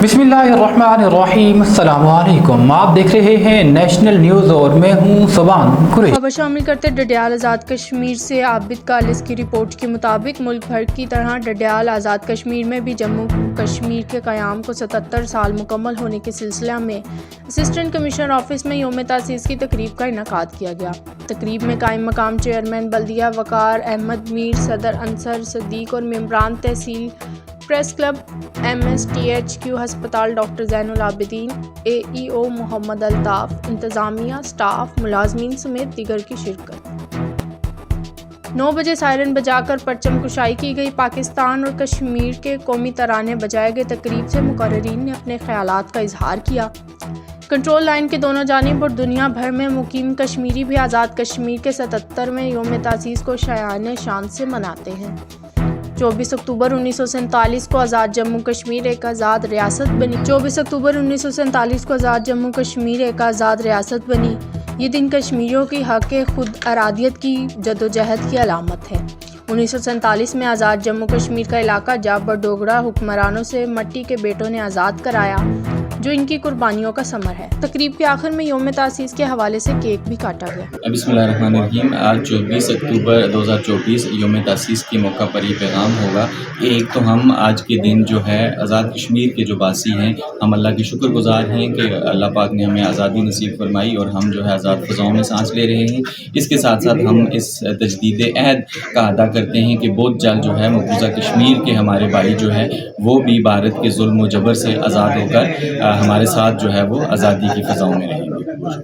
बिस्मिल्लाहिर्रहमानिर्रहीम। अस्सलाम वालेकुम। आप देख रहे हैं नेशनल न्यूज़ और मैं हूं सुबान कुरैशी। खबर शामिल करते डडियाल आज़ाद कश्मीर से आबिद कालिस की रिपोर्ट के मुताबिक मुल्क भर की तरह डडियाल आज़ाद कश्मीर में भी जम्मू कश्मीर के क़याम को 77 साल मुकम्मल होने के सिलसिला में असिस्टेंट कमिश्नर ऑफिस में यौम तासीस की तकरीब का इनेकाद किया गया। तकरीब में कायम मकाम चेयरमैन बल्दिया वकार अहमद मीर, सदर अंसर सदीक और मेंबरान तहसील, प्रेस क्लब, MSTHQ हस्पताल डॉक्टर ज़ैनुल आबिदीन, AEO मोहम्मद अल्ताफ़, इंतज़ामिया, स्टाफ, मुलाजमीन समेत दीगर की शिरकत। 9 बजे सायरन बजाकर परचम कुशाई की गई। पाकिस्तान और कश्मीर के कौमी तराने बजाए गए। तकरीब से मुकर्रिरीन ने अपने ख्यालात का इजहार किया। कंट्रोल लाइन के दोनों जानिब और दुनिया भर में मुकीम कश्मीरी भी आज़ाद कश्मीर के 77वें यौम तासीस को शायान शान से मनाते हैं। 24 अक्टूबर 1947 को आज़ाद जम्मू कश्मीर एक आज़ाद रियासत बनी। 24 अक्टूबर 1947 को आज़ाद जम्मू कश्मीर एक आज़ाद रियासत बनी। ये दिन कश्मीरियों की हक़ खुद अरादियत की जदोजहद की अलामत है। 1947 में आज़ाद जम्मू कश्मीर का इलाका जब डोगरा हुक्मरानों से मट्टी के बेटों ने आज़ाद कराया, जो इनकी कुर्बानियों का समर है। तकरीब के आखिर में यौम तासीस के हवाले से केक भी काटा गया। बिस्मिल्लाहिर्रहमानिर्रहीम। आज 24 अक्टूबर 2024 यौम तासीस के मौका पर ये पैगाम होगा कि एक तो हम आज के दिन जो है आज़ाद कश्मीर के जो बासी हैं, हम अल्लाह के शुक्रगुज़ार हैं कि अल्लाह पाक ने हमें आज़ादी नसीब फरमाई और हम जो है आज़ाद फ़ज़ाओं में सांस ले रहे हैं। इसके साथ साथ हम इस तजदीद अहद का अदा करते हैं कि बहुत जल्द जो है मकबूजा कश्मीर के हमारे भाई जो है वो भी भारत के जुल्म व जबर से आज़ाद होकर हमारे साथ जो है वो आज़ादी की फ़ज़ाओं में रहेंगे।